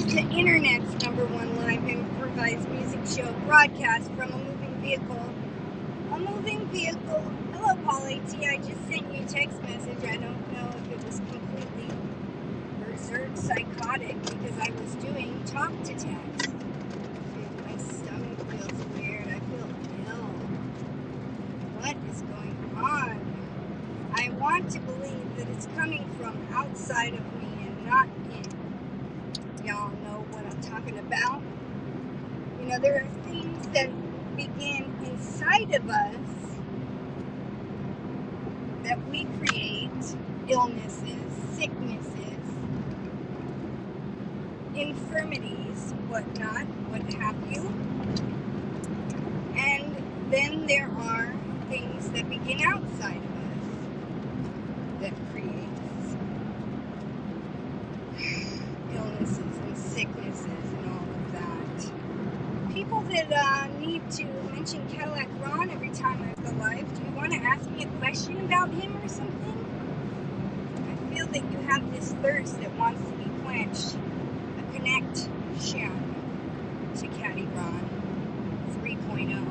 The internet's #1 live improvised music show broadcast from a moving vehicle. A moving vehicle. Hello, Paul A.T. I just sent you a text message. I don't know if it was completely berserk psychotic because I was doing talk to text. My stomach feels weird. I feel ill. What is going on? I want to believe that it's coming from outside of me and not in. Y'all know what I'm talking about. You know, there are things that begin inside of us that we create, illnesses, sicknesses, infirmities, whatnot, what have you. And then there are things that begin outside of us that creates illnesses and sicknesses and all of that. People that need to mention Cadillac Ron every time I go live, do you want to ask me a question about him or something? I feel that you have this thirst that wants to be quenched. A connection to Caddy Ron 3.0.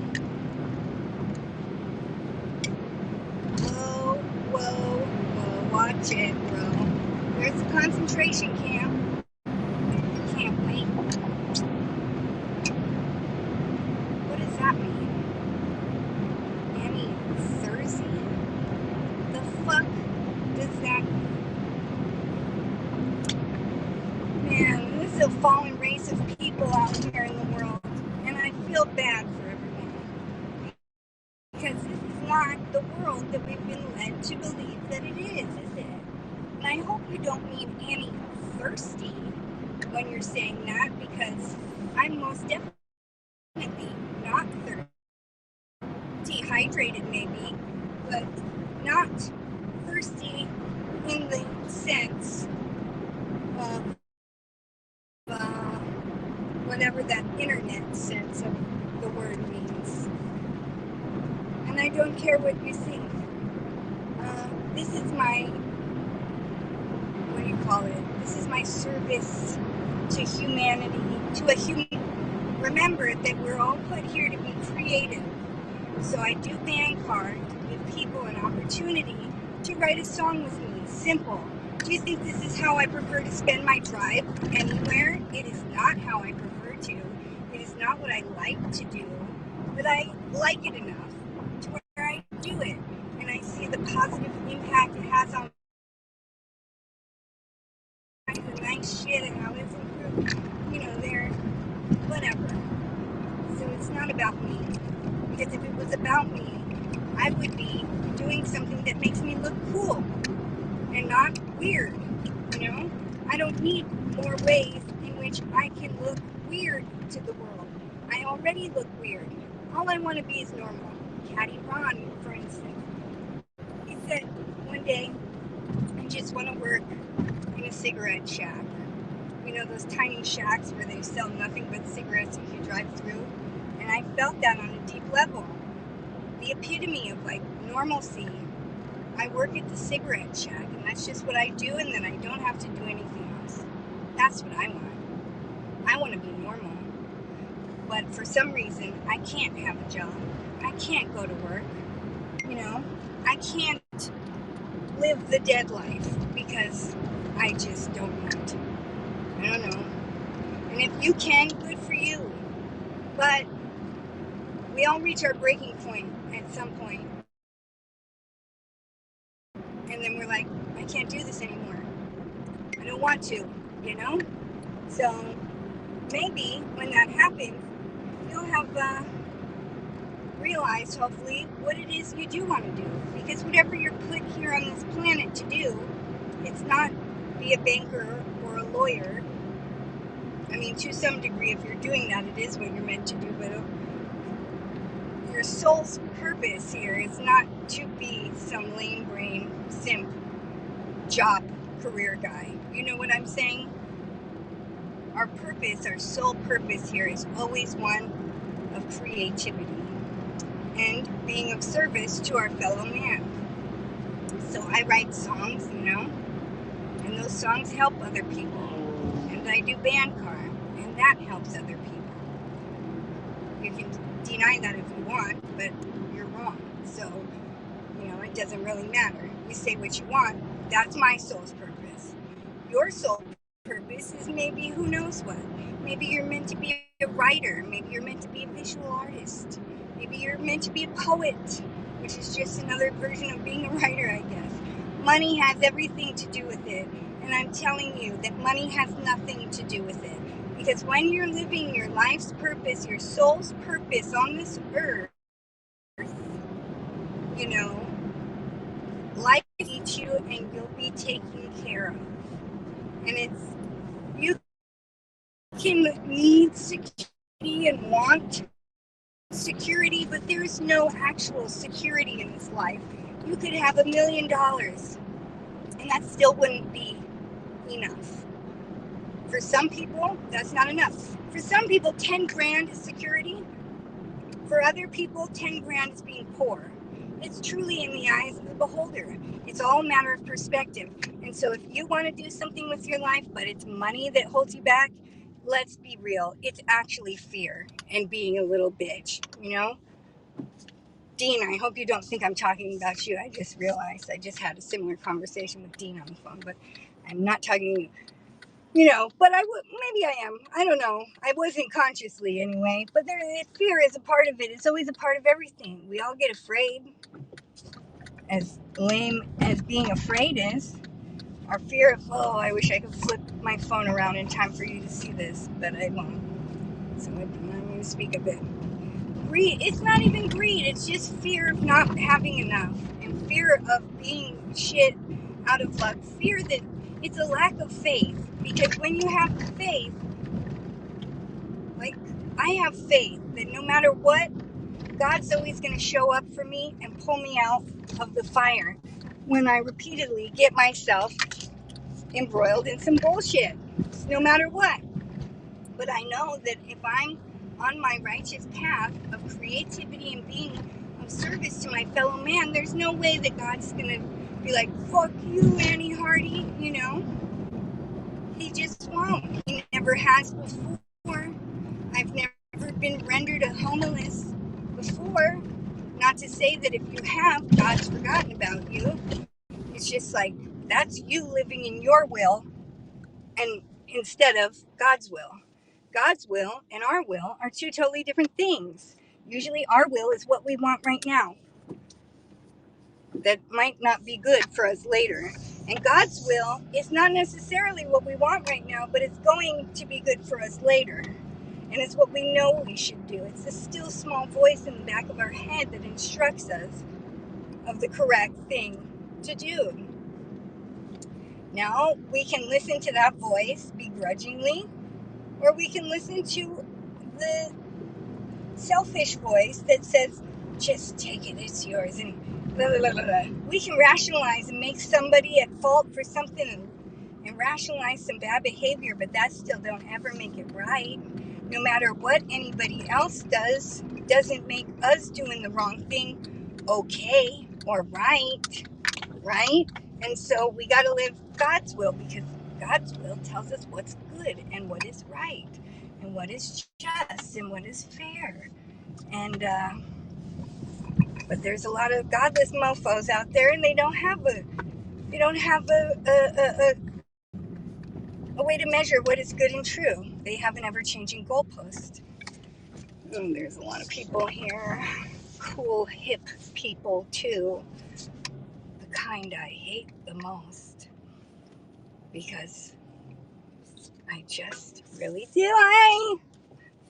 Whoa, watch it, bro. There's a concentration camp. I can't wait. What does that mean? Annie Thursday? The fuck does that mean? Man, this is a fallen race of people out here in the world, and I feel bad for everyone. Because this is not the world that we've been led to believe that it is it? And I hope you don't mean Annie thirsty when you're saying that, because I'm most definitely not thirsty. Dehydrated maybe, but not thirsty in the sense of whatever that internet sense of the word means. And I don't care what you think. This is my, what do you call it? This is my service to humanity, to a human. Remember that we're all put here to be creative. So I do band cards to give people an opportunity to write a song with me. Simple. Do you think this is how I prefer to spend my drive anywhere? It is not how I prefer to. It is not what I like to do. But I like it enough to where I do it. And I see the positive impact it has on the nice shit and how it's improved. You know, they're whatever. So it's not about me. Because if it was about me, I would be doing something that makes me look cool and not weird, you know? I don't need more ways in which I can look weird to the world. I already look weird. All I want to be is normal. Caddy Ron, for instance, he said one day, I just want to work in a cigarette shack. You know, those tiny shacks where they sell nothing but cigarettes if you drive through? And I felt that on a deep level. The epitome of like normalcy. I work at the cigarette shack, and that's just what I do, and then I don't have to do anything else. That's what I want. I want to be normal. But for some reason, I can't have a job. I can't go to work. You know, I can't live the dead life because I just don't want to. I don't know. And if you can, good for you. But we all reach our breaking point at some point. And then we're like, I can't do this anymore. I don't want to, you know? So maybe when that happens, you'll have realized, hopefully, what it is you do want to do. Because whatever you're put here on this planet to do, it's not be a banker or a lawyer. I mean, to some degree, if you're doing that, it is what you're meant to do, but your soul's purpose here is not to be some lame brain simp job career guy. You know what I'm saying? Our purpose, our soul purpose here is always one of creativity and being of service to our fellow man. So I write songs, you know, and those songs help other people. And I do band cards. and that helps other people. You can deny that if you want, but you're wrong. So, it doesn't really matter. You say what you want. That's my soul's purpose. Your soul's purpose is maybe who knows what. Maybe you're meant to be a writer. Maybe you're meant to be a visual artist. Maybe you're meant to be a poet, which is just another version of being a writer, I guess. Money has everything to do with it. And I'm telling you that money has nothing to do with it. Because when you're living your life's purpose, your soul's purpose on this earth, life will eat you and you'll be taken care of. And you can need security and want security, but there's no actual security in this life. You could have $1 million and that still wouldn't be enough. For some people, that's not enough. For some people, 10 grand is security. For other people, 10 grand is being poor. It's truly in the eyes of the beholder. It's all a matter of perspective. And so if you want to do something with your life, but it's money that holds you back, let's be real. It's actually fear and being a little bitch, Dean, I hope you don't think I'm talking about you. I just realized I just had a similar conversation with Dean on the phone, but I'm not talking, but maybe I am. I don't know. I wasn't consciously anyway, but fear is a part of it. It's always a part of everything. We all get afraid. As lame as being afraid is, our fear of, I wish I could flip my phone around in time for you to see this, but I won't. So I'm going to speak a bit. Greed, it's not even greed, it's just fear of not having enough, and fear of being shit out of luck. Fear that it's a lack of faith, because when you have faith, like I have faith that no matter what, God's always going to show up for me and pull me out of the fire when I repeatedly get myself embroiled in some bullshit, no matter what. But I know that if I'm on my righteous path of creativity and being of service to my fellow man, there's no way that God's going to be like, fuck you, Annie Hardy, He just won't. He never has before. I've never been rendered a homeless before. Not to say that if you have, God's forgotten about you. It's just like, that's you living in your will and instead of God's will. God's will and our will are two totally different things. Usually our will is what we want right now. That might not be good for us later. And God's will is not necessarily what we want right now, but it's going to be good for us later. And it's what we know we should do. It's the still small voice in the back of our head that instructs us of the correct thing to do. Now, we can listen to that voice begrudgingly, or we can listen to the selfish voice that says, just take it, it's yours, and blah, blah, blah, blah. We can rationalize and make somebody at fault for something and rationalize some bad behavior, but that still don't ever make it right. No matter what anybody else does, it doesn't make us doing the wrong thing okay or right? And so we got to live God's will, because God's will tells us what's good and what is right and what is just and what is fair. And but there's a lot of godless mofos out there, and they don't have a way to measure what is good and true. They have an ever-changing goalpost. There's a lot of people here, cool hip people too, the kind I hate the most, because I just really do.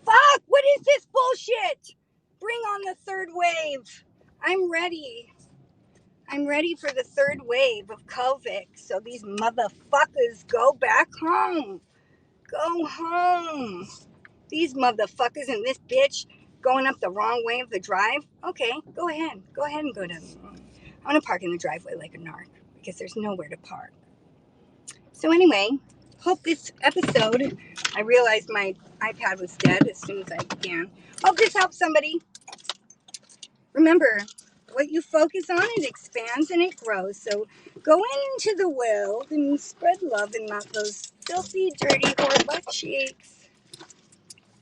Fuck, what is this bullshit? Bring on the third wave. I'm ready. I'm ready for the third wave of COVID. So these motherfuckers go back home. Go home. These motherfuckers and this bitch going up the wrong way of the drive. Okay, go ahead. Go ahead and go down the wrong. I'm going to park in the driveway like a narc because there's nowhere to park. So anyway, hope this episode, I realized my iPad was dead as soon as I began. Hope this helps somebody. Remember, what you focus on, it expands and it grows. So go into the world and spread love and not those filthy, dirty, whore butt cheeks.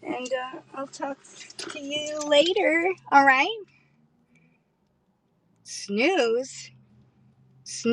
And I'll talk to you later. All right? Snooze. Snooze.